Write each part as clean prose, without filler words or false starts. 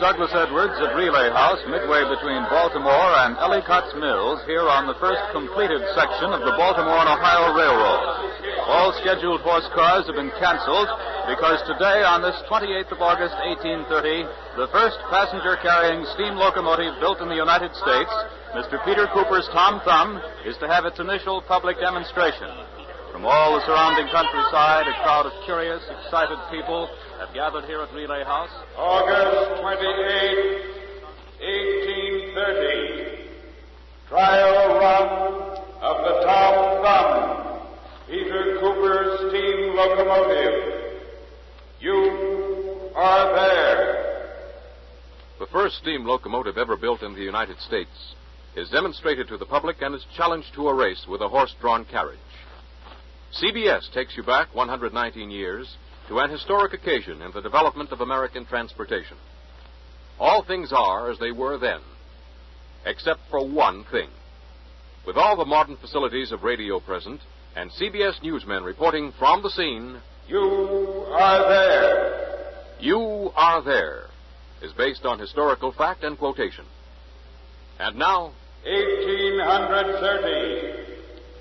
Douglas Edwards at Relay House, midway between Baltimore and Ellicott's Mills, here on the first completed section of the Baltimore and Ohio Railroad. All scheduled horse cars have been canceled because today, on this 28th of August, 1830, the first passenger-carrying steam locomotive built in the United States, Mr. Peter Cooper's Tom Thumb, is to have its initial public demonstration. From all the surrounding countryside, a crowd of curious, excited people have gathered here at Relay House. August 28, 1830. Trial run of the Tom Thumb, Peter Cooper's steam locomotive. You are there. The first steam locomotive ever built in the United States is demonstrated to the public and is challenged to a race with a horse-drawn carriage. CBS takes you back 119 years to an historic occasion in the development of American transportation. All things are as they were then, except for one thing. With all the modern facilities of radio present and CBS newsmen reporting from the scene, You are there. You Are There is based on historical fact and quotation. And now, 1830.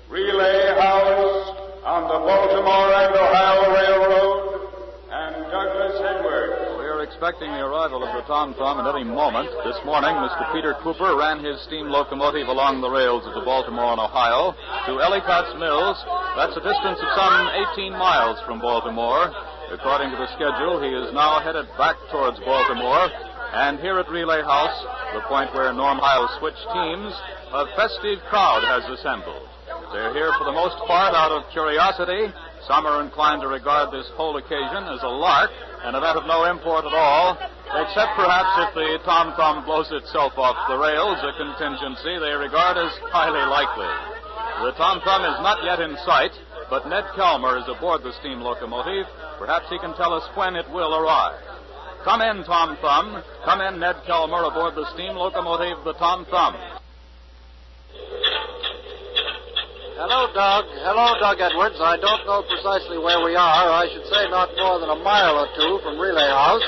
Relay House on the Baltimore and Ohio Railroad, and Douglas Edwards. We are expecting the arrival of the Tom Thumb at any moment. This morning, Mr. Peter Cooper ran his steam locomotive along the rails of the Baltimore and Ohio to Ellicott's Mills. That's a distance of some 18 miles from Baltimore. According to the schedule, he is now headed back towards Baltimore. And here at Relay House, the point where Norm Ohio switched teams, a festive crowd has assembled. They're here for the most part out of curiosity. Some are inclined to regard this whole occasion as a lark, an event of no import at all, except perhaps if the Tom Thumb blows itself off the rails, a contingency they regard as highly likely. The Tom Thumb is not yet in sight, but Ned Kelmer is aboard the steam locomotive. Perhaps he can tell us when it will arrive. Come in, Tom Thumb. Come in, Ned Kelmer, aboard the steam locomotive, the Tom Thumb. Hello, Doug Edwards. I don't know precisely where we are. I should say not more than a mile or two from Relay House.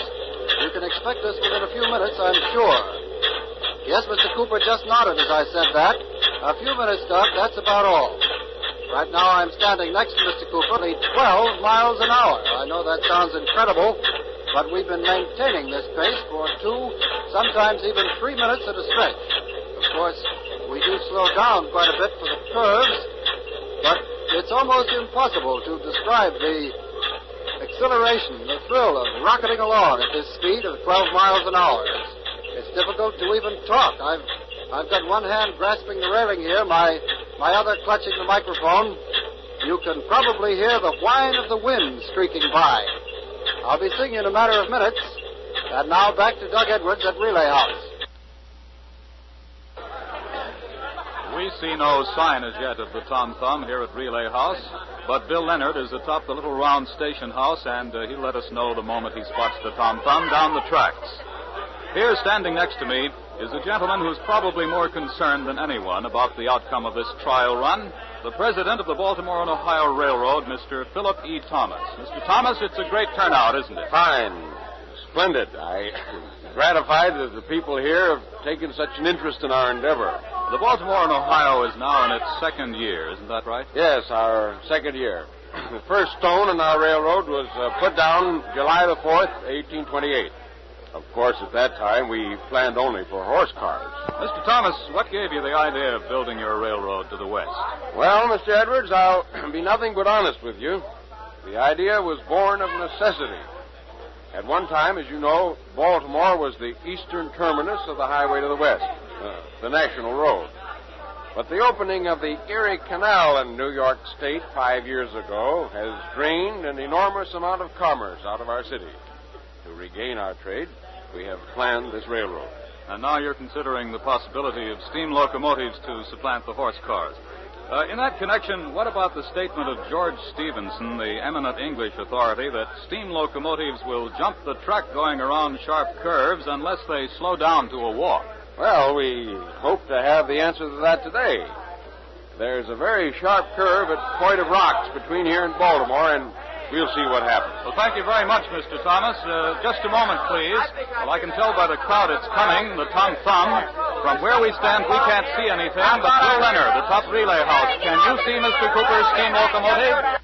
You can expect us within a few minutes, I'm sure. Yes, Mr. Cooper just nodded as I said that. A few minutes, Doug, that's about all. Right now I'm standing next to Mr. Cooper at 12 miles an hour. I know that sounds incredible, but we've been maintaining this pace for 2, sometimes even 3 minutes at a stretch. Of course, we do slow down quite a bit for the curves, but it's almost impossible to describe the exhilaration, the thrill of rocketing along at this speed of 12 miles an hour. It's difficult to even talk. I've got one hand grasping the railing here, my other clutching the microphone. You can probably hear the whine of the wind streaking by. I'll be seeing you in a matter of minutes. And now back to Doug Edwards at Relay House. We see no sign as yet of the Tom Thumb here at Relay House, but Bill Leonard is atop the little round station house, and he'll let us know the moment he spots the Tom Thumb down the tracks. Here, standing next to me, is a gentleman who's probably more concerned than anyone about the outcome of this trial run, the president of the Baltimore and Ohio Railroad, Mr. Philip E. Thomas. Mr. Thomas, it's a great turnout, isn't it? Fine. Splendid. I'm gratified that the people here have taken such an interest in our endeavor. The Baltimore and Ohio is now in its second year, isn't that right? Yes, our second year. The first stone in our railroad was put down July the 4th, 1828. Of course, at that time, we planned only for horse cars. Mr. Thomas, what gave you the idea of building your railroad to the west? Well, Mr. Edwards, I'll be nothing but honest with you. The idea was born of necessity. At one time, as you know, Baltimore was the eastern terminus of the highway to the west, the national road. But the opening of the Erie Canal in New York State 5 years ago has drained an enormous amount of commerce out of our city. To regain our trade, we have planned this railroad. And now you're considering the possibility of steam locomotives to supplant the horse cars. In that connection, what about the statement of George Stephenson, the eminent English authority, that steam locomotives will jump the track going around sharp curves unless they slow down to a walk? Well, we hope to have the answer to that today. There's a very sharp curve at Point of Rocks between here and Baltimore, and We'll see what happens. Well, thank you very much, Mr. Thomas. Just a moment, please. Well, I can tell by the crowd it's coming, the Tom Thumb. From where we stand, we can't see anything, but Bill Leonard, the top relay house. Can you see Mr. Cooper's steam locomotive?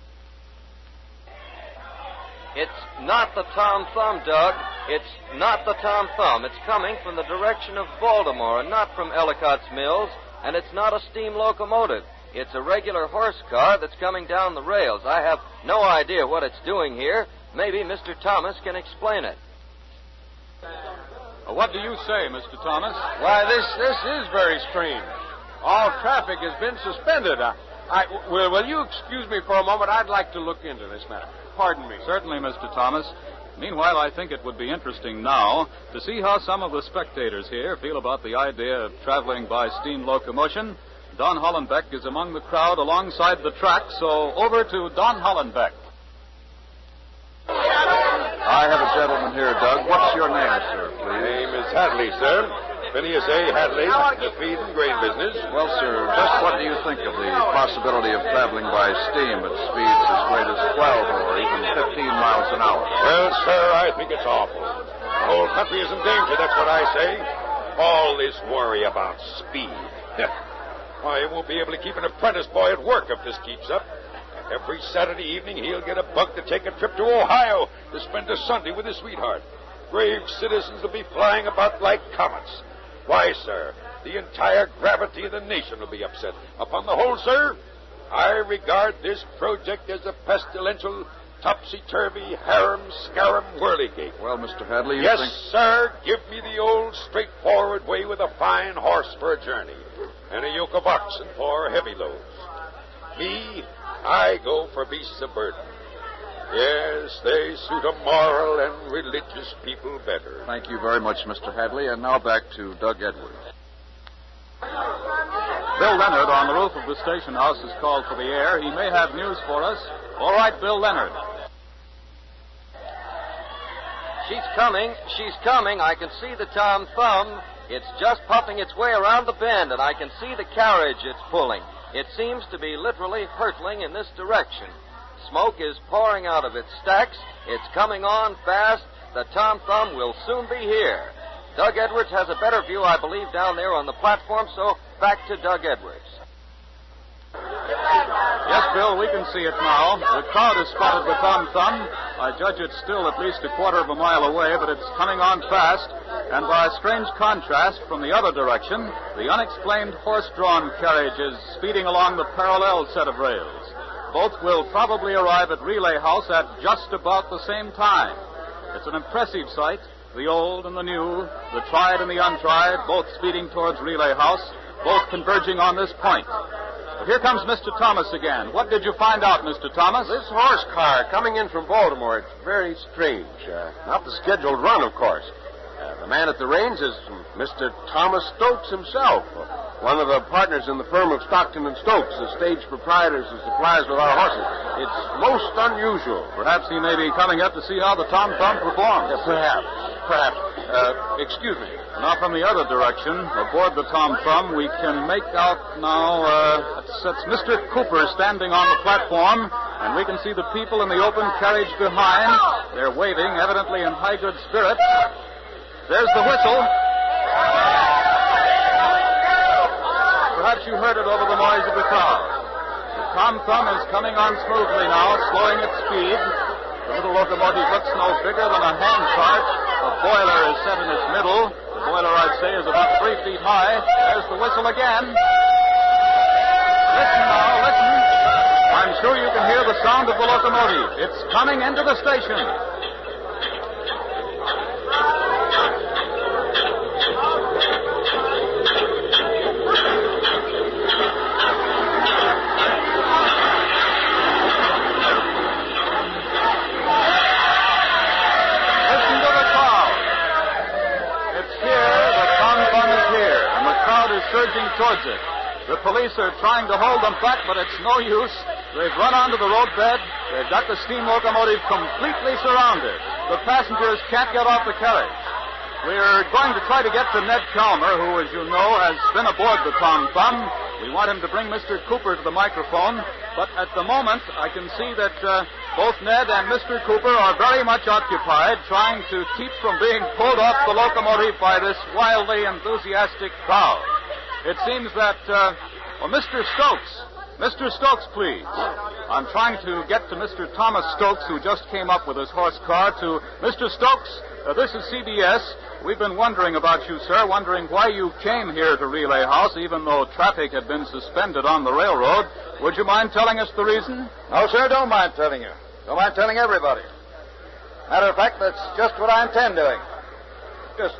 It's not the Tom Thumb, Doug. It's not the Tom Thumb. It's coming from the direction of Baltimore and not from Ellicott's Mills, and it's not a steam locomotive. It's a regular horse car that's coming down the rails. I have no idea what it's doing here. Maybe Mr. Thomas can explain it. What do you say, Mr. Thomas? Why, this is very strange. All traffic has been suspended. Will you excuse me for a moment? I'd like to look into this matter. Pardon me. Certainly, Mr. Thomas. Meanwhile, I think it would be interesting now to see how some of the spectators here feel about the idea of traveling by steam locomotion. Don Hollenbeck is among the crowd alongside the track, so over to Don Hollenbeck. I have a gentleman here, Doug. What's your name, sir, please? My name is Hadley, sir. Phineas A. Hadley, the feed and grain business. Well, sir, just what do you think of the possibility of traveling by steam at speeds as great as 12 or even 15 miles an hour? Well, sir, I think it's awful. The whole country is in danger, that's what I say. All this worry about speed. Why, he won't be able to keep an apprentice boy at work if this keeps up. Every Saturday evening, he'll get a bug to take a trip to Ohio to spend a Sunday with his sweetheart. Brave citizens will be flying about like comets. Why, sir, the entire gravity of the nation will be upset. Upon the whole, sir, I regard this project as a pestilential, topsy-turvy, harum-scarum whirligig. Well, Mr. Hadley, you yes, think... sir, give me the old straightforward way with a fine horse for a journey and a yoke of oxen for heavy loads. Me, I go for beasts of burden. Yes, they suit a moral and religious people better. Thank you very much, Mr. Hadley. And now back to Doug Edwards. Bill Leonard on the roof of the station house is called for the air. He may have news for us. All right, Bill Leonard. She's coming. She's coming. I can see the Tom Thumb. It's just puffing its way around the bend, and I can see the carriage it's pulling. It seems to be literally hurtling in this direction. Smoke is pouring out of its stacks. It's coming on fast. The Tom Thumb will soon be here. Doug Edwards has a better view, I believe, down there on the platform, so back to Doug Edwards. Yes, Bill, we can see it now. The crowd has spotted the Tom Thumb. I judge it's still at least a quarter of a mile away, but it's coming on fast. And by a strange contrast from the other direction, the unexplained horse-drawn carriage is speeding along the parallel set of rails. Both will probably arrive at Relay House at just about the same time. It's an impressive sight. The old and the new, the tried and the untried, both speeding towards Relay House, both converging on this point. But here comes Mr. Thomas again. What did you find out, Mr. Thomas? This horse car coming in from Baltimore, it's very strange. Not the scheduled run, of course. The man at the reins is Mr. Thomas Stokes himself, one of the partners in the firm of Stockton and Stokes, the stage proprietors and suppliers with our horses. It's most unusual. Perhaps he may be coming up to see how the Tom Thumb performs. Perhaps. Excuse me. Now, from the other direction, aboard the Tom Thumb, we can make out now, that's Mr. Cooper standing on the platform, and we can see the people in the open carriage behind. They're waving, evidently in high good spirits. There's the whistle. Perhaps you heard it over the noise of the crowd. The Tom Thumb is coming on smoothly now, slowing its speed. The little locomotive looks no bigger than a hand cart. The boiler is set in its middle. The boiler, I'd say, is about 3 feet high. There's the whistle again. Listen now, listen. I'm sure you can hear the sound of the locomotive. It's coming into the station. Surging towards it. The police are trying to hold them back, but it's no use. They've run onto the roadbed. They've got the steam locomotive completely surrounded. The passengers can't get off the carriage. We're going to try to get to Ned Calmer, who, as you know, has been aboard the Tom Thumb. We want him to bring Mr. Cooper to the microphone, but at the moment, I can see that Both Ned and Mr. Cooper are very much occupied trying to keep from being pulled off the locomotive by this wildly enthusiastic crowd. It seems that, Mr. Stokes. Mr. Stokes, please. I'm trying to get to Mr. Thomas Stokes, who just came up with his horse car, to Mr. Stokes. This is CBS. We've been wondering about you, sir, wondering why you came here to Relay House, even though traffic had been suspended on the railroad. Would you mind telling us the reason? No, sir, don't mind telling you. Don't mind telling everybody. Matter of fact, that's just what I intend doing. Just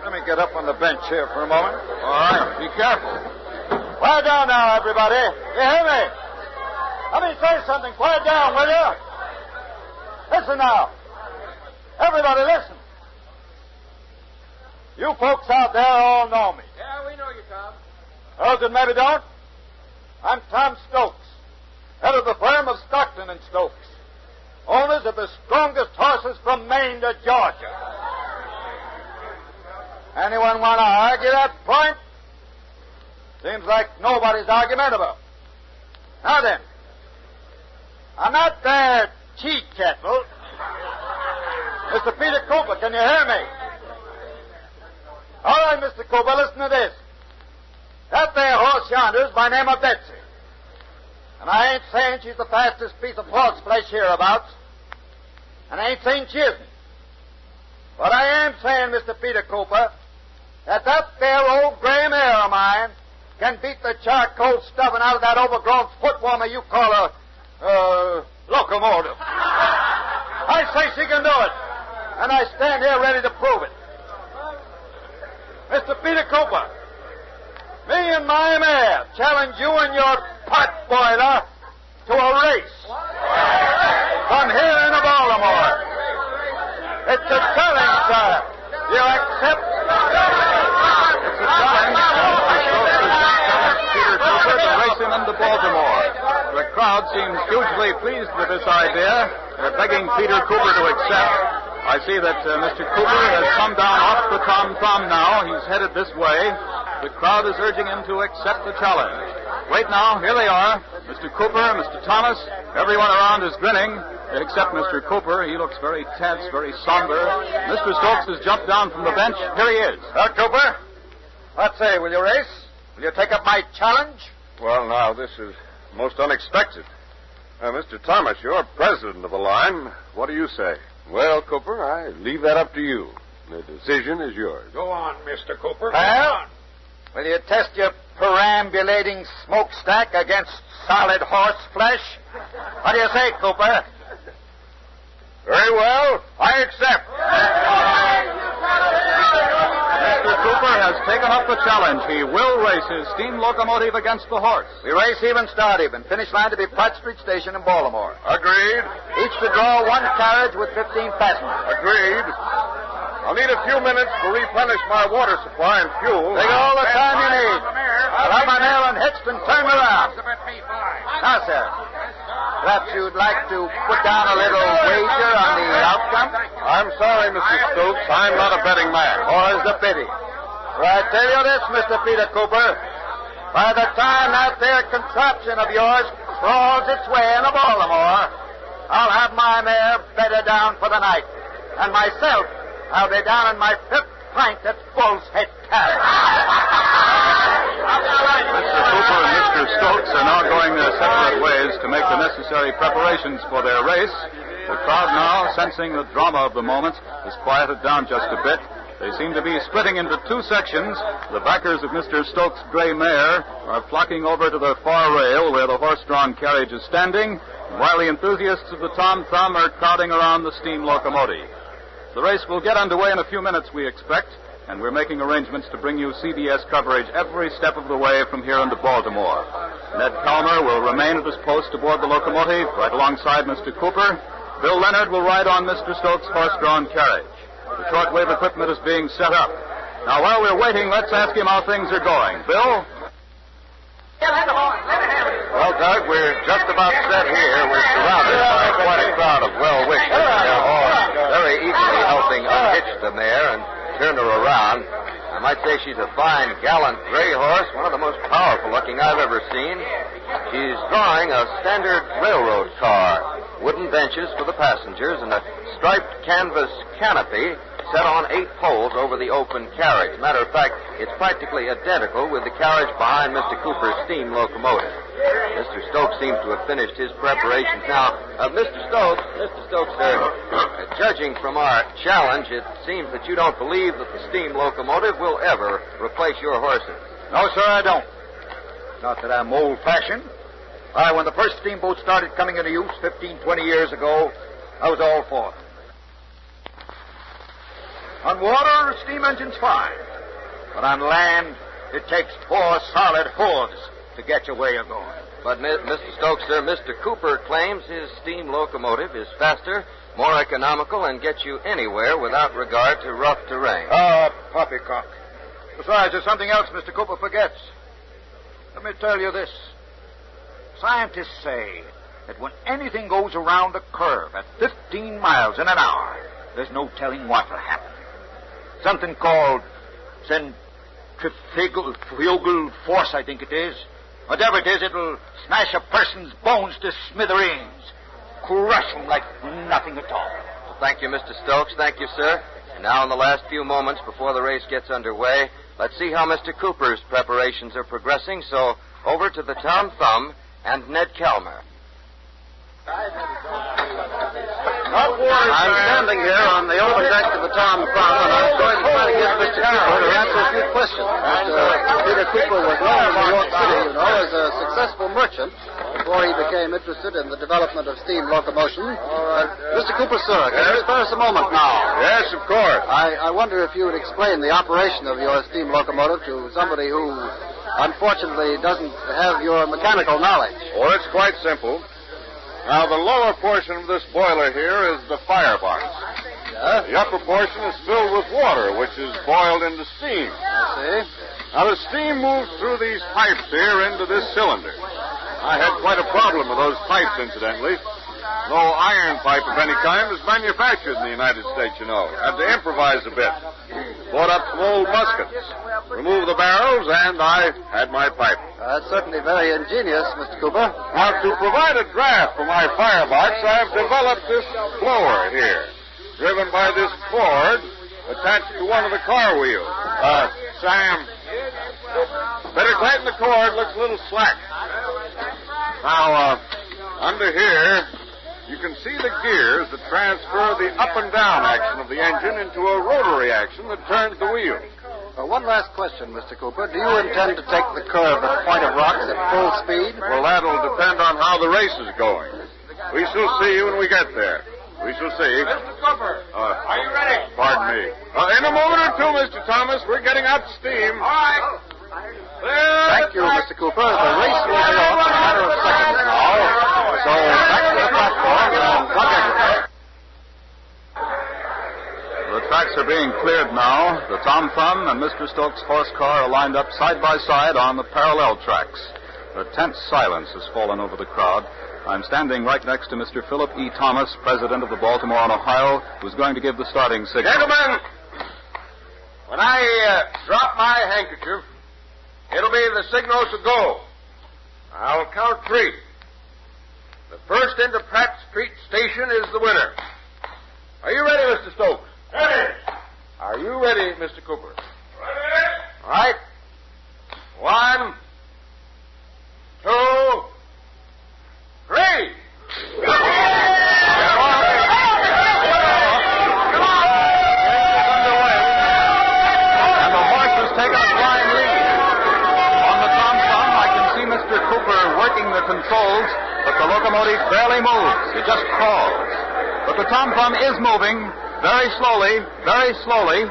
let me get up on the bench here for a moment. All right, be careful. Quiet down now, everybody. You hear me? Let me say something. Quiet down, will you? Listen now. Everybody, listen. You folks out there all know me. Yeah, we know you, Tom. Those that maybe don't, I'm Tom Stokes, head of the firm of Stockton and Stokes, owners of the strongest horses from Maine to Georgia. Anyone want to argue that point? Seems like nobody's argumentable. Now then, I'm not their tea kettle. Mr. Peter Cooper, can you hear me? All right, Mr. Cooper, listen to this. That there horse yonder is by name of Betsy. And I ain't saying she's the fastest piece of horse flesh hereabouts. And I ain't saying she isn't. But I am saying, Mr. Peter Cooper, that there old gray mare of mine can beat the charcoal stuffing out of that overgrown foot warmer you call a locomotive. I say she can do it. And I stand here ready to prove it. Mr. Peter Cooper, me and my mare challenge you and your pot boiler to a race from here into Baltimore. It's a challenge, sir. You accept? It's a challenge. Peter Cooper to race him into Baltimore. The crowd seems hugely pleased with this idea. They're begging Peter Cooper to accept. I see that Mr. Cooper has come down off the tom-tom now. He's headed this way. The crowd is urging him to accept the challenge. Wait now, here they are. Mr. Cooper, Mr. Thomas, everyone around is grinning, except Mr. Cooper. He looks very tense, very somber. Mr. Stokes has jumped down from the bench. Here he is. Cooper, what say, will you race? Will you take up my challenge? Well, now, this is most unexpected. Mr. Thomas, you're president of the line. What do you say? Well, Cooper, I leave that up to you. The decision is yours. Go on, Mr. Cooper. Well, will you test your perambulating smokestack against solid horse flesh? What do you say, Cooper? Very well. I accept. Mr. Cooper has taken up the challenge. He will race his steam locomotive against the horse. We race even, start even. Finish line to be Pratt Street Station in Baltimore. Agreed. Each to draw one carriage with 15 passengers. Agreed. I'll need a few minutes to replenish my water supply and fuel. Take all the time you need. I'll have my nail unhitched and turn around. Now, sir, perhaps you'd like to put down a little wager on the outcome? I'm sorry, Mr. Stokes. I'm not a betting man. More's the pity. For I tell you this, Mr. Peter Cooper, by the time that there contraption of yours crawls its way into Baltimore, I'll have my mare bedded down for the night. And myself, I'll be down in my fifth pint at Bull's Head Carriage. Mr. Cooper and Mr. Stokes are now going their separate ways to make the necessary preparations for their race. The crowd now, sensing the drama of the moment, has quieted down just a bit. They seem to be splitting into two sections. The backers of Mr. Stokes' gray mare are flocking over to the far rail where the horse-drawn carriage is standing, while the enthusiasts of the tom-thumb are crowding around the steam locomotive. The race will get underway in a few minutes, we expect, and we're making arrangements to bring you CBS coverage every step of the way from here into Baltimore. Ned Calmer will remain at his post aboard the locomotive, right alongside Mr. Cooper. Bill Leonard will ride on Mr. Stokes' horse-drawn carriage. The shortwave equipment is being set up. Now, while we're waiting, let's ask him how things are going. Bill? Well, Doug, we're just about set here. We're surrounded by quite a crowd of well-wishers. They're all very eagerly helping unhitch the mare and turn her around. I might say she's a fine, gallant gray horse, one of the most powerful-looking I've ever seen. She's drawing a standard railroad car. wooden benches for the passengers, and a striped canvas canopy set on 8 poles over the open carriage. Matter of fact, it's practically identical with the carriage behind Mr. Cooper's steam locomotive. Mr. Stokes seems to have finished his preparations now. Mr. Stokes, sir, judging from our challenge, it seems that you don't believe that the steam locomotive will ever replace your horses. No, sir, I don't. Not that I'm old-fashioned. When the first steamboat started coming into use 15, 20 years ago, I was all for them. On water, steam engine's fine. But on land, it takes 4 solid hooves to get you where you're going. But, Mr. Stokes, sir, Mr. Cooper claims his steam locomotive is faster, more economical, and gets you anywhere without regard to rough terrain. Poppycock. Besides, there's something else Mr. Cooper forgets. Let me tell you this. Scientists say that when anything goes around a curve at 15 miles in an hour, there's no telling what will happen. Something called centrifugal force, I think it is. Whatever it is, it'll smash a person's bones to smithereens. Crush them like nothing at all. Well, thank you, Mr. Stokes. Thank you, sir. And now, in the last few moments before the race gets underway, let's see how Mr. Cooper's preparations are progressing. So, over to the Tom Thumb and Ned Kelmer. I'm standing here on the open deck of the Tom Thumb, and I'm going to try to get Mr. Cooper to answer a few questions. Mr. Peter Cooper was known in New York City, as a successful merchant before he became interested in the development of steam locomotion. Mr. Cooper, sir, can you spare us a moment now? Yes, of course. I wonder if you would explain the operation of your steam locomotive to somebody who, unfortunately, doesn't have your mechanical knowledge. Well, it's quite simple. Now, the lower portion of this boiler here is the firebox. Yeah? The upper portion is filled with water, which is boiled into steam. I see. Now, the steam moves through these pipes here into this cylinder. I had quite a problem with those pipes, incidentally. No iron pipe of any kind was manufactured in the United States, Had to improvise a bit. Bought up some old muskets, removed the barrels, and I had my pipe. That's certainly very ingenious, Mr. Cooper. Now, to provide a draft for my firebox, I've developed this blower here, driven by this cord attached to one of the car wheels. Sam, better tighten the cord. Looks a little slack. Now, under here, you can see the gears that transfer the up and down action of the engine into a rotary action that turns the wheel. One last question, Mr. Cooper. Do you intend to take the curve at Point of Rocks at full speed? Well, that'll depend on how the race is going. We shall see when we get there. We shall see. Mr. Cooper, are you ready? Pardon me. In a moment or two, Mr. Thomas, we're getting up steam. All right. Thank you, Mr. Cooper. The race will be off in a matter of seconds now. So back to the platform and Doug Edwards. The tracks are being cleared now. The Tom Thumb and Mr. Stokes' horse car are lined up side by side on the parallel tracks. A tense silence has fallen over the crowd. I'm standing right next to Mr. Philip E. Thomas, president of the Baltimore Ohio, who's going to give the starting signal. Gentlemen, when I drop my handkerchief, it'll be the signal to go. I'll count 3. The first into Pratt Street Station is the winner. Are you ready, Mr. Stokes? Ready. Are you ready, Mr. Cooper? Ready. All right. 1, 2, 3. Controls, but the locomotive barely moves. It just crawls. But the Tom Thumb is moving very slowly, very slowly.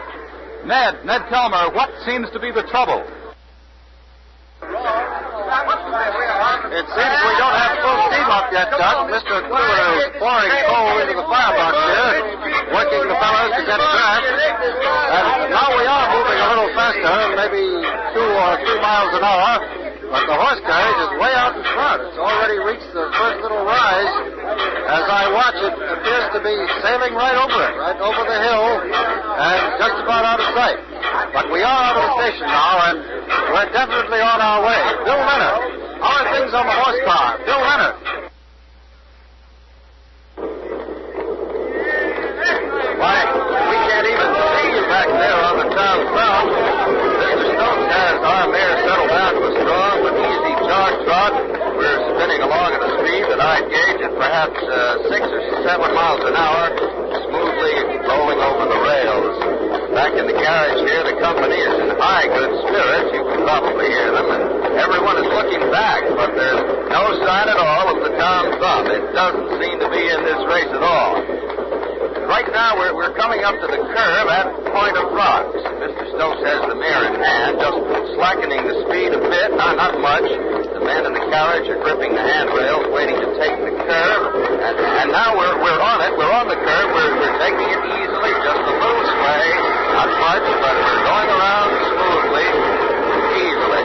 Ned Kelmer, what seems to be the trouble? It seems we don't have full steam up yet, Doc. Mr. Cooper is pouring coal into the firebox here, working the fellows to get a draft. And now we are moving a little faster, maybe 2 or 3 miles an hour. But the horse carriage is way out in front. It's already reached the first little rise. As I watch, it appears to be sailing right over it, right over the hill, and just about out of sight. But we are out of the station now, and we're definitely on our way. Bill Leonard, how are things on the horse car? Bill Leonard. perhaps 6 or 7 miles an hour, smoothly rolling over the rails. Back in the carriage here, the company is in high good spirits. You can probably hear them, and everyone is looking back, but there's no sign at all of the Tom Thumb. It doesn't seem to be in this race at all. Right now, we're coming up to the curve at Point of Rocks. Mr. Stokes has the mare in hand, just slackening the speed a bit, not much. The men in the carriage are gripping the handrails, waiting to take the curve. And now we're on it. We're on the curve. We're taking it easily, just a little sway. Not much, but we're going around smoothly, easily.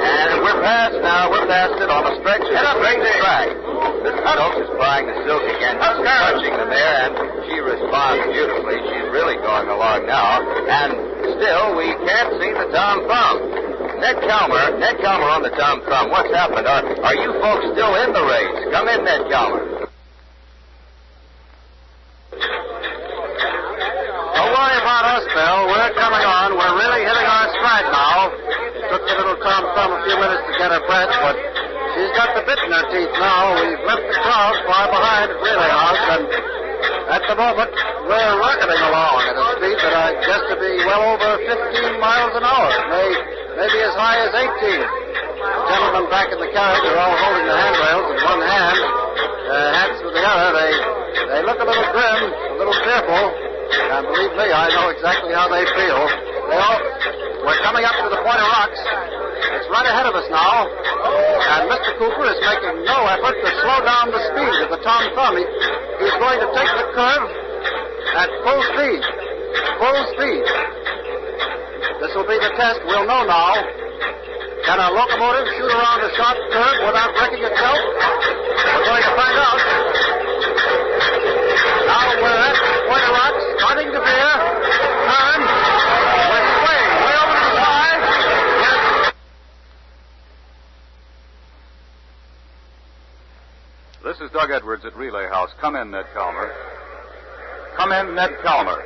And we're past now. We're past it on a stretch of straight track. Mr. Stokes is prying the silk again, just touching the mare, and she responds beautifully. She's really going along now. And still, we can't see the Tom Thumb. Ned Calmer on the Tom Thumb. What's happened? Are you folks still in the race? Come in, Ned Calmer. Don't worry about us, Bill. We're coming on. We're really hitting our stride now. It took the little Tom Thumb a few minutes to get her breath, but she's got the bit in her teeth now. We've left the crowd far behind at Relay House, and at the moment, we're rocketing along at a speed that I guess to be well over 15 miles an hour, maybe as high as 18. The gentlemen back in the carriage are all holding the handrails in one hand, hats with the other. They look a little grim, a little fearful, and believe me, I know exactly how they feel. We're coming up to the Point of Rocks. It's right ahead of us now, and Mr. Cooper is making no effort to slow down the speed of the Tom Thumb. He's going to take the curve at full speed. Full speed. This will be the test. We'll know now. Can a locomotive shoot around a sharp curve without wrecking itself? We're going to find out. Now we're at Point of Rocks, starting to veer. Turn. We're swaying way over to the side. This is Doug Edwards at Relay House. Come in, Ned Calmer. Come in, Ned Calmer.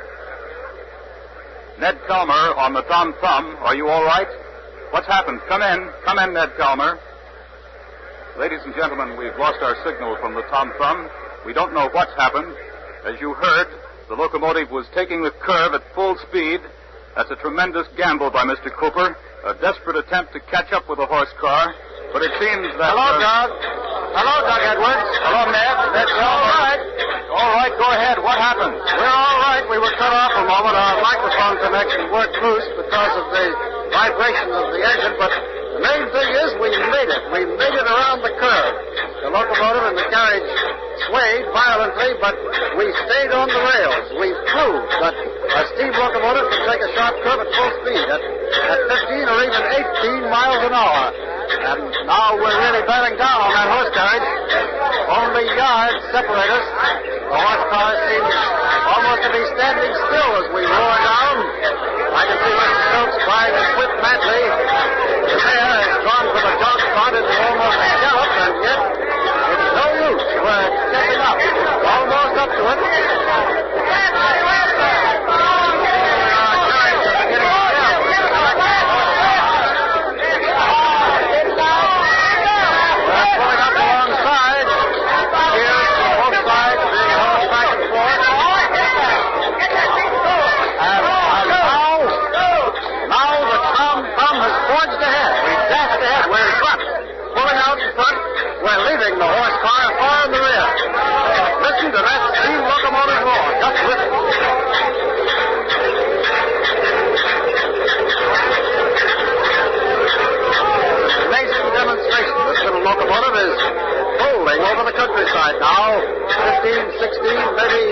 Ned Calmer on the Tom Thumb. Are you all right? What's happened? Come in. Come in, Ned Calmer. Ladies and gentlemen, we've lost our signal from the Tom Thumb. We don't know what's happened. As you heard, the locomotive was taking the curve at full speed. That's a tremendous gamble by Mr. Cooper. A desperate attempt to catch up with the horse car. But it seems that... Hello, Doug. Hello, Doug Edwards. Hello, Ned. That's all right. All right, go ahead. What happened? We're all right. We were cut off a moment. Our microphone connection worked loose because of the vibration of the engine, but the main thing is we made it. We made it around the curve. The locomotive and the carriage swayed violently, but we stayed on the rails. We proved that a steam locomotive can take a sharp curve at full speed at 15 or even 18 miles an hour. And now we're really bearing down on that horse carriage. Only yards separate us. The horse car seems almost to be standing still as we roar down. I can see Mr. Stokes trying to whip madly. The mare has gone from a jog trot into almost a gallop, and yet it's no use. We're catching up. Almost up to it. The horse car far in the rear. Listen to that steam locomotive roar. Just listen. Amazing demonstration. This little locomotive is rolling over the countryside now. 15, 16, maybe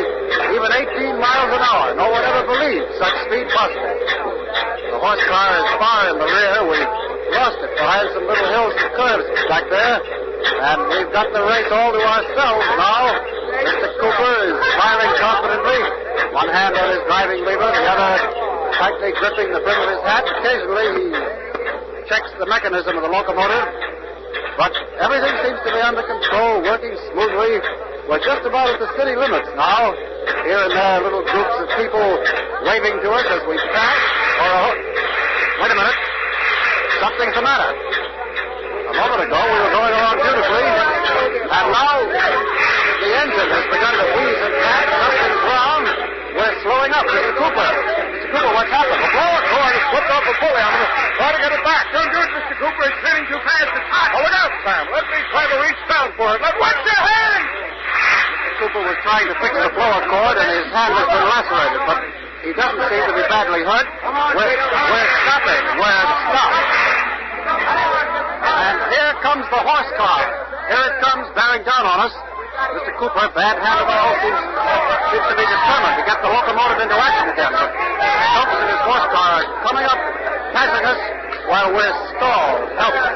even 18 miles an hour. No one ever believed such speed possible. The horse car is far in the rear. We lost it behind some little hills and curves back there. And we've got the race all to ourselves now. Mr. Cooper is firing confidently. One hand on his driving lever, the other tightly gripping the brim of his hat. Occasionally he checks the mechanism of the locomotive. But everything seems to be under control, working smoothly. We're just about at the city limits now. Here and there, little groups of people waving to us as we pass. Wait a minute. Something's the matter. A moment ago, we were going along beautifully, and now has begun to wheeze and pat. Something's wrong. We're slowing up. Mr. Cooper. Mr. Cooper, what's happened? The blower cord has flipped off the pulley. I'm going to try to get it back. Don't do it, Mr. Cooper. It's turning too fast. It's hot. Oh, look out, Sam. Let me try to reach down for it. Watch your hand! Mr. Cooper was trying to fix the blower cord, and his hand has been lacerated, but he doesn't seem to be badly hurt. We're stopping. We're stopped. And here comes the horse car. Here it comes, bearing down on us. Mr. Cooper, bad hand of all, seems to be determined to get the locomotive into action again. But Stokes and his horse car are coming up, passing us, while we're stalled. Helpless.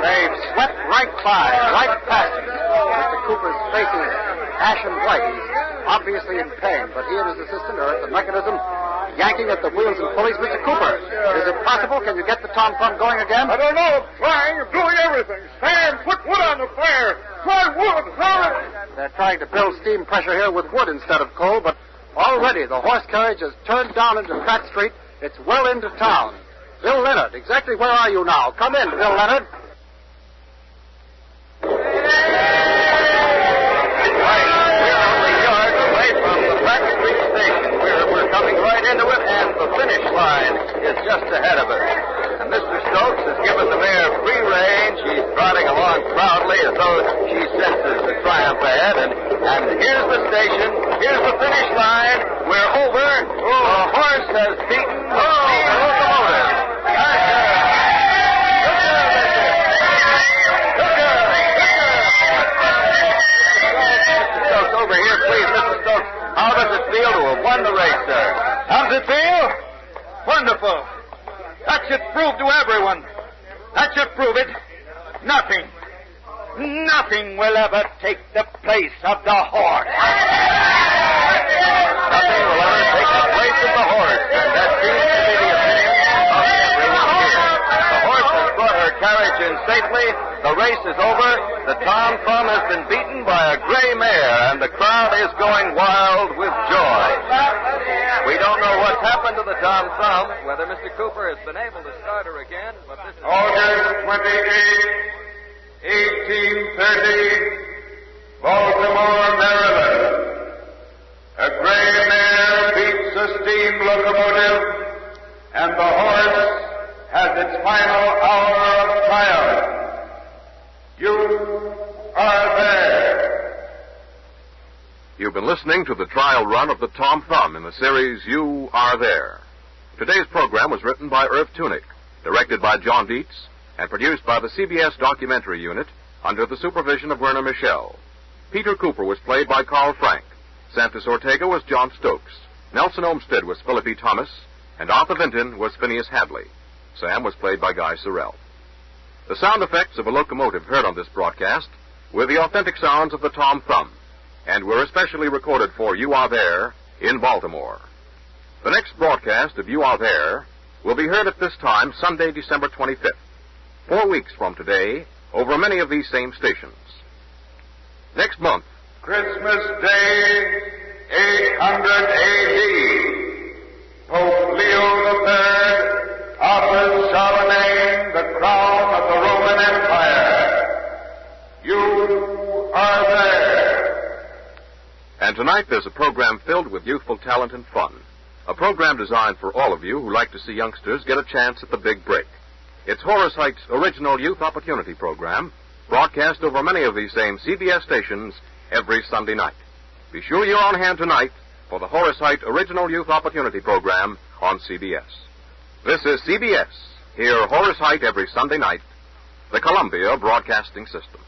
They've swept right by, right past us. Mr. Cooper's face is ashen white. He's obviously in pain, but he and his assistant are at the mechanism, yanking at the wheels and pulleys. Mr. Cooper, is it possible? Can you get the Tom Thumb going again? I don't know. I'm trying. I'm doing everything. Stand. Put wood on the fire. Try wood. Hurry. They're trying to build steam pressure here with wood instead of coal, but already the horse carriage has turned down into Pratt Street. It's well into town. Bill Leonard, exactly where are you now? Come in, Bill Leonard. The finish line is just ahead of us. And Mr. Stokes has given the mare free rein. She's trotting along proudly as though she senses the triumph ahead. And here's the station. Here's the finish line. We're over. The horse has beaten the steam locomotive. Mr. Stokes, over here, please. Mr. Stokes, how does it feel to have won the race, sir? How's it feel? Wonderful. That should prove to everyone. That should prove it. Nothing will ever take the place of the horse. Nothing will ever take the place of the horse, and that seems to be the opinion of everyone here. The horse has brought her carriage in safely. The race is over. The Tom Thumb has been beaten by a gray mare, and the crowd is going wild with joy. We don't know what's happened to the Tom Thumb, whether Mr. Cooper has been able to start her again, but this is... August 28, 1830, Baltimore, Maryland. A gray mare beats a steam locomotive, and the horse has its final hour of triumph. You are there. You've been listening to the trial run of the Tom Thumb in the series You Are There. Today's program was written by Irv Tunick, directed by John Dietz, and produced by the CBS Documentary Unit under the supervision of Werner Michel. Peter Cooper was played by Carl Frank. Santos Ortega was John Stokes. Nelson Olmsted was Philip E. Thomas, and Arthur Vinton was Phineas Hadley. Sam was played by Guy Sorrell. The sound effects of a locomotive heard on this broadcast were the authentic sounds of the Tom Thumb, and were especially recorded for You Are There in Baltimore. The next broadcast of You Are There will be heard at this time Sunday, December 25th, 4 weeks from today, over many of these same stations. Next month, Christmas Day, 800 A.D. Pope Leo III offers Charlemagne the crown of the Roman Empire. You are there. And tonight there's a program filled with youthful talent and fun. A program designed for all of you who like to see youngsters get a chance at the big break. It's Horace Height's original Youth Opportunity Program, broadcast over many of these same CBS stations every Sunday night. Be sure you're on hand tonight for the Horace Height Original Youth Opportunity Program on CBS. This is CBS. Hear Horace Height every Sunday night, the Columbia Broadcasting System.